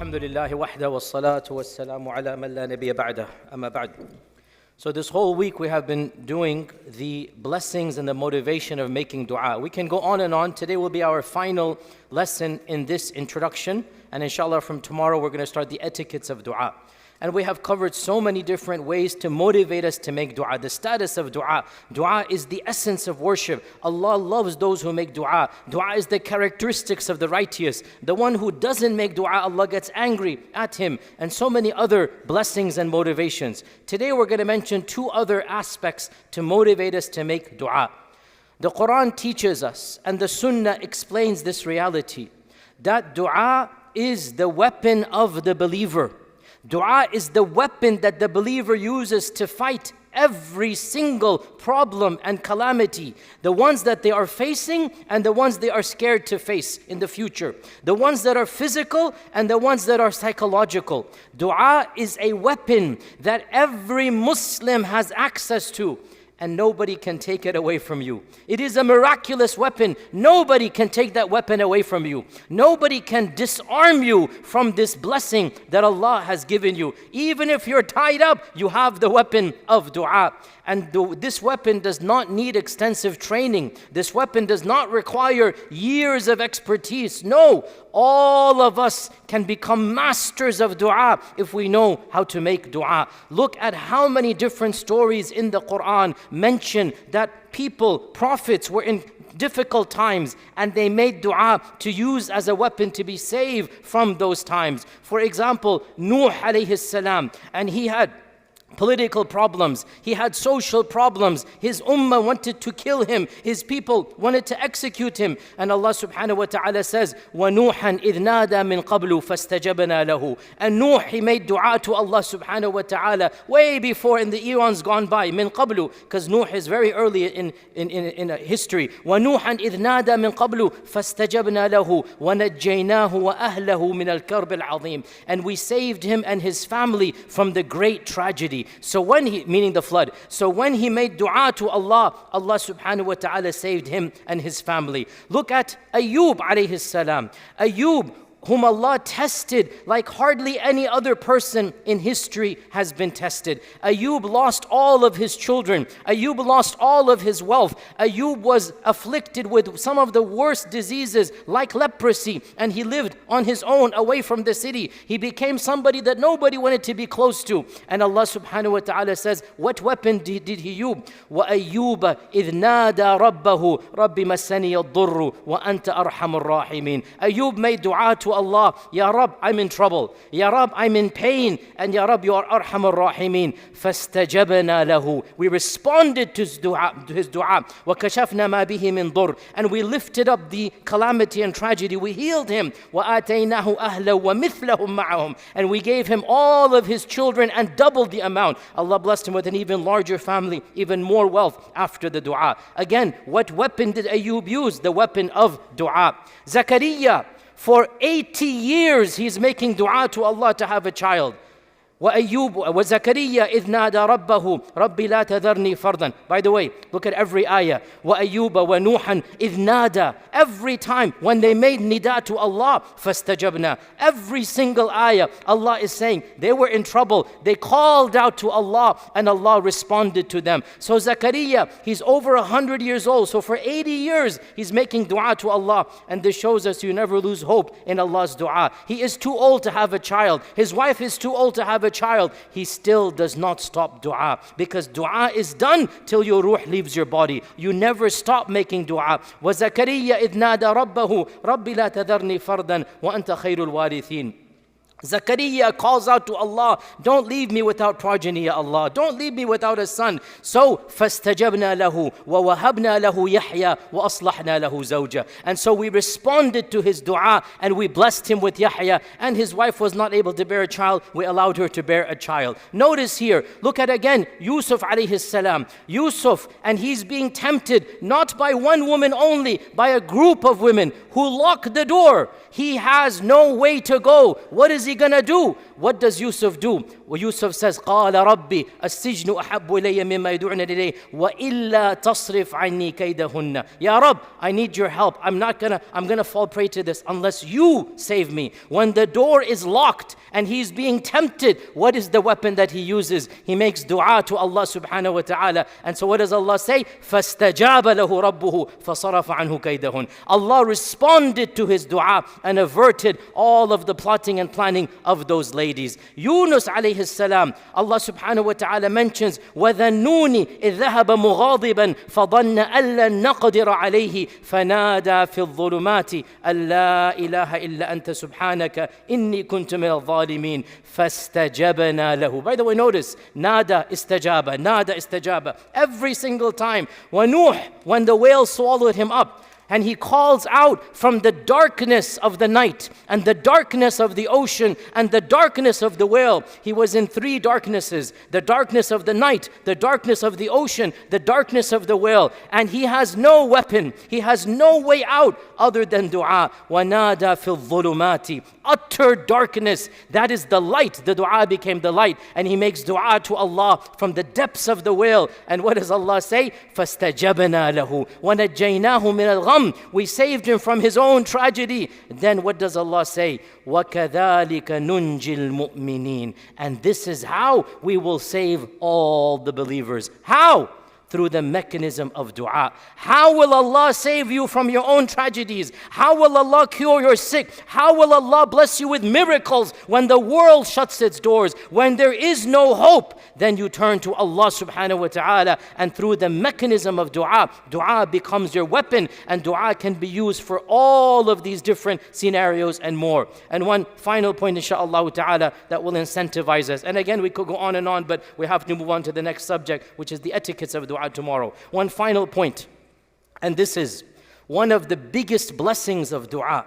Alhamdulillah wahda wa salatu wa salamu ala man la nabiyya ba'dah. Amma ba'd. So this whole week we have been doing the blessings and the motivation of making dua. We can go on and on. Today will be our final lesson in this introduction. And inshallah from tomorrow we're going to start the etiquettes of dua. And we have covered so many different ways to motivate us to make dua. The status of dua. Dua is the essence of worship. Allah loves those who make dua. Dua is the characteristics of the righteous. The one who doesn't make dua, Allah gets angry at him. And so many other blessings and motivations. Today we're going to mention two other aspects to motivate us to make dua. The Quran teaches us, and the Sunnah explains this reality, that dua is the weapon of the believer. Dua is the weapon that the believer uses to fight every single problem and calamity. The ones that they are facing and the ones they are scared to face in the future. The ones that are physical and the ones that are psychological. Dua is a weapon that every Muslim has access to, and nobody can take it away from you. It is a miraculous weapon. Nobody can take that weapon away from you. Nobody can disarm you from this blessing that Allah has given you. Even if you're tied up, you have the weapon of dua. And this weapon does not need extensive training. This weapon does not require years of expertise. No, all of us can become masters of dua if we know how to make dua. Look at how many different stories in the Quran mention that people, prophets, were in difficult times and they made dua to use as a weapon to be saved from those times. For example, Nuh alayhi salam, and he had political problems, he had social problems, his ummah wanted to kill him, his people wanted to execute him, and Allah subhanahu wa ta'ala says, وَنُوحًا إِذْ نَادَى مِن قَبْلُ فَاسْتَجَبْنَا لَهُ. And Nuh, he made dua to Allah subhanahu wa ta'ala way before, in the eons gone by, min qablu, because Nuh is very early in history. وَنُوحًا إِذْ نَادَى مِن قَبْلُ فَاسْتَجَبْنَا لَهُ وَنَجَّيْنَاهُ وَأَهْلَهُ مِنَ الْكَرْبِ الْعَظِيمِ. And we saved him and his family from the great tragedy. So when he, meaning the flood, so when he made dua to Allah, Allah subhanahu wa ta'ala saved him and his family. Look at Ayub alayhi salam. Ayub, whom Allah tested like hardly any other person in history has been tested. Ayub lost all of his children. Ayub lost all of his wealth. Ayub was afflicted with some of the worst diseases like leprosy, and he lived on his own away from the city. He became somebody that nobody wanted to be close to. And Allah subhanahu wa ta'ala says, what weapon did he use? وَأَيُّوبَ إِذْ نَادَى رَبَّهُ رَبِّ مَسَّنِيَ الضُّرُّ وَأَنْتَ أَرْحَمُ الرَّاحِمِينَ. Ayub made dua to Allah, Ya Rab, I'm in trouble. Ya Rab, I'm in pain. And Ya Rab, you are Arhamur Rahimin. فَاسْتَجَبْنَا لَهُ. We responded to his dua. وَكَشَفْنَا مَا بِهِ مِن ضُرٍّ. And we lifted up the calamity and tragedy. We healed him. وَآتَيْنَاهُ أَهْلًا وَمِثْلَهُمْ مَعَهُمْ. And we gave him all of his children and doubled the amount. Allah blessed him with an even larger family, even more wealth after the dua. Again, what weapon did Ayub use? The weapon of dua. Zakaria, for 80 years, he's making dua to Allah to have a child. وَأَيُّوبُ وَزَكَرِيَّا إِذْ نَادَى رَبَّهُ رَبِّ لَا تَذَرْنِي فَرْدًا. By the way, look at every ayah. وَأَيُّوبَ وَنُوحًا إِذْ نَادَى. Every time when they made nida to Allah, فَاسْتَجَبْنَا. Every single ayah, Allah is saying they were in trouble. They called out to Allah and Allah responded to them. So Zakaria, he's over 100 years old. So for 80 years, he's making dua to Allah. And this shows us you never lose hope in Allah's dua. He is too old to have a child. His wife is too old to have a child. He still does not stop dua, because dua is done till your ruh leaves your body. You never stop making dua. وَزَكَرِيَّا إِذْ نَادَى رَبَّهُ رَبِّ لَا تَذَرْنِي فَرْدًا وَأَنْتَ خَيْرُ الْوَارِثِينَ. Zakaria calls out to Allah, don't leave me without progeny, Ya Allah. Don't leave me without a son. So, فَاسْتَجَبْنَا لَهُ وَوَهَبْنَا لَهُ يَحْيَا وَأَصْلَحْنَا لَهُ زَوْجًا. And so we responded to his dua and we blessed him with Yahya, and his wife was not able to bear a child. We allowed her to bear a child. Notice here, look at again, Yusuf alayhi salam. Yusuf, and he's being tempted not by one woman only, by a group of women who lock the door. He has no way to go. What is he going to do? what does Yusuf do? Well, Yusuf says, قال ربي السجن أحب إلي مما يدعون إليه وإلا تصرف عني كيدهن. Ya Rabb, I need your help. I'm gonna fall prey to this unless you save me. When the door is locked and he's being tempted, what is the weapon that he uses? He makes dua to Allah subhanahu wa ta'ala. And so what does Allah say? فَاسْتَجَابَ لَهُ رَبُّهُ فَصَرَفَ عَنْهُ كَيْدَهُنْ. Allah responded to his dua and averted all of the plotting and planning of those ladies. Yunus alayhi salam, Allah subhanahu wa ta'ala mentions, وَذَنُّونِ إِذْ ذَهَبَ مُغَاضِبًا فَظَنَّ أَن لَّن نَّقْدِرَ عَلَيْهِ فَنَادَى فِي الظُّلُمَاتِ أَن لَّا إِلَهَ إِلَّا أَنْتَ سُبْحَانَكَ إِنِّي كُنتُ مِنَ الظَّالِمِينَ فَاسْتَجَبْنَا لَهُ. By the way, notice, nada istajaba, nada istajaba. Every single time. وَنُوح, when the whale swallowed him up, and he calls out from the darkness of the night and the darkness of the ocean and the darkness of the whale. He was in three darknesses: the darkness of the night, the darkness of the ocean, the darkness of the whale. And he has no weapon, he has no way out other than dua. وَنَادَى فِي الظُّلُمَاتِ. Utter darkness, that is the light. The dua became the light. And he makes dua to Allah from the depths of the whale. And what does Allah say? فَاسْتَجَبْنَا لَهُ وَنَجَّيْنَاهُ مِنَ الْغَمِّ. We saved him from his own tragedy. Then what does Allah say? وَكَذَلِكَ نُنْجِي الْمُؤْمِنِينَ. And this is how we will save all the believers. How? Through the mechanism of dua. How will Allah save you from your own tragedies? How will Allah cure your sick? How will Allah bless you with miracles when the world shuts its doors? When there is no hope, then you turn to Allah subhanahu wa ta'ala, and through the mechanism of dua, dua becomes your weapon, and dua can be used for all of these different scenarios and more. And one final point, inshaAllah ta'ala, that will incentivize us. And again, we could go on, but we have to move on to the next subject, which is the etiquettes of dua tomorrow. One final point, and this is one of the biggest blessings of dua.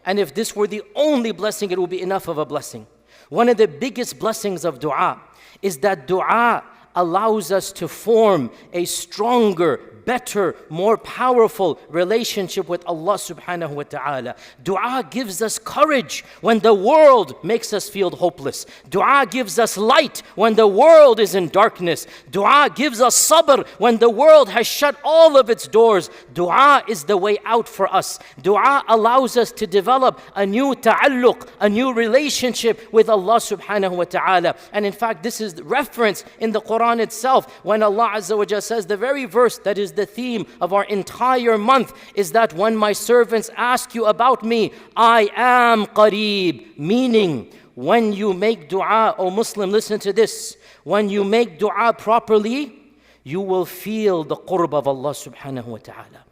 And if this were the only blessing, it would be enough of a blessing. One of the biggest blessings of dua is that dua allows us to form a stronger, better, more powerful relationship with Allah subhanahu wa ta'ala. Dua gives us courage when the world makes us feel hopeless. Dua gives us light when the world is in darkness. Dua gives us sabr when the world has shut all of its doors. Dua is the way out for us. Dua allows us to develop a new ta'alluq, a new relationship with Allah subhanahu wa ta'ala. And in fact, this is referenced in the Quran itself when Allah Azza wa Jalla says, the very verse that is the theme of our entire month is that when my servants ask you about me, I am qareeb. Meaning, when you make dua, O Muslim, listen to this. When you make dua properly, you will feel the qurb of Allah subhanahu wa ta'ala.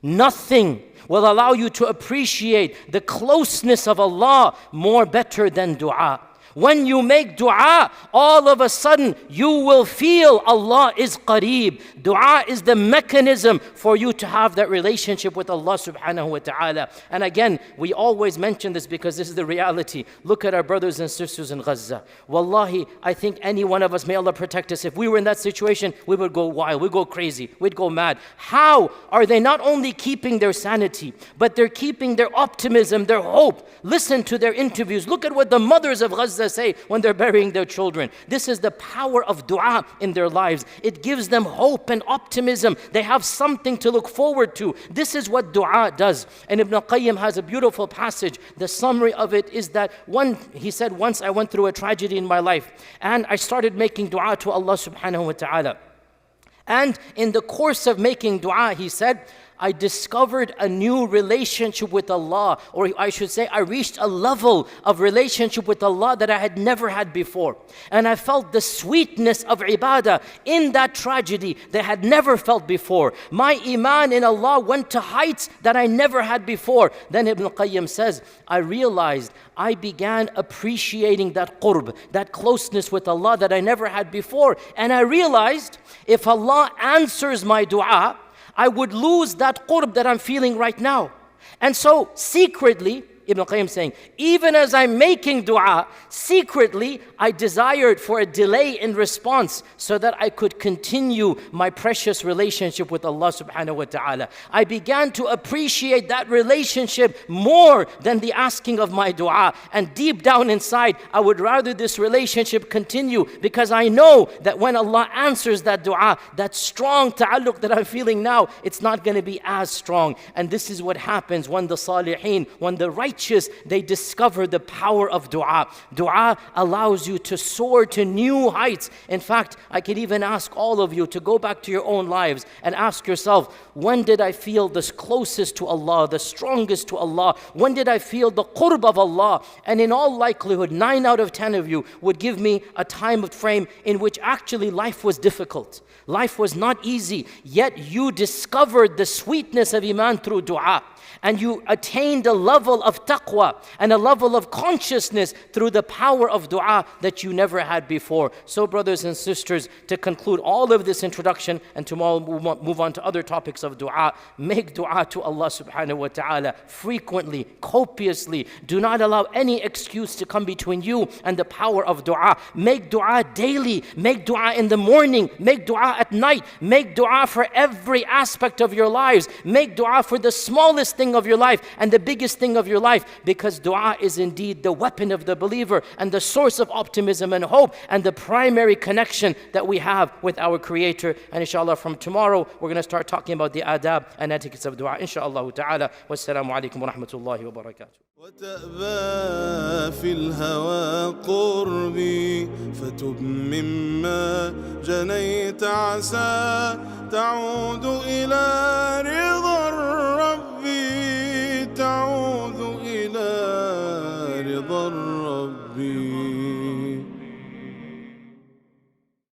Nothing will allow you to appreciate the closeness of Allah more better than dua. When you make dua, all of a sudden you will feel Allah is qareeb. Dua is the mechanism for you to have that relationship with Allah subhanahu wa ta'ala. And again, we always mention this because this is the reality. Look at our brothers and sisters in Gaza. Wallahi, I think any one of us, may Allah protect us, if we were in that situation, we would go wild, we'd go crazy, we'd go mad. How are they not only keeping their sanity, but they're keeping their optimism, their hope? Listen to their interviews. Look at what the mothers of Gaza say when they're burying their children. This is the power of dua in their lives. It gives them hope and optimism. They have something to look forward to. This is what dua does. And Ibn Qayyim has a beautiful passage. The summary of it is that he said, once I went through a tragedy in my life and I started making dua to Allah subhanahu wa ta'ala. And in the course of making dua, he said, I discovered a new relationship with Allah, or I should say, I reached a level of relationship with Allah that I had never had before. And I felt the sweetness of ibadah in that tragedy that I had never felt before. My iman in Allah went to heights that I never had before. Then Ibn Qayyim says, I realized I began appreciating that qurb, that closeness with Allah that I never had before. And I realized if Allah answers my dua, I would lose that qurb that I'm feeling right now. And so secretly, Ibn Qayyim saying, even as I'm making dua, secretly I desired for a delay in response so that I could continue my precious relationship with Allah subhanahu wa ta'ala. I began to appreciate that relationship more than the asking of my dua. And deep down inside, I would rather this relationship continue, because I know that when Allah answers that dua, that strong ta'alluq that I'm feeling now, it's not going to be as strong. And this is what happens when the salihin, when the righteous, they discover the power of dua. Dua allows you to soar to new heights. In fact, I could even ask all of you to go back to your own lives and ask yourself, when did I feel the closest to Allah, the strongest to Allah? When did I feel the qurb of Allah? And in all likelihood, 9 out of 10 of you would give me a time frame in which actually life was difficult. Life was not easy, yet you discovered the sweetness of Iman through dua. And you attained a level of taqwa and a level of consciousness through the power of dua that you never had before. So brothers and sisters, to conclude all of this introduction, and tomorrow we'll move on to other topics of dua, make dua to Allah subhanahu wa ta'ala frequently, copiously. Do not allow any excuse to come between you and the power of dua. Make dua daily, make dua in the morning, make dua at night, make dua for every aspect of your lives, make dua for the smallest thing of your life and the biggest thing of your life, because dua is indeed the weapon of the believer and the source of optimism and hope and the primary connection that we have with our Creator. And inshallah, from tomorrow we're going to start talking about the adab and etiquettes of dua, inshallah ta'ala. Wassalamu alaikum wa rahmatullahi wa barakatuh. وتأبى في الهوى قربي فتب مما جنيت عسى تعود إلى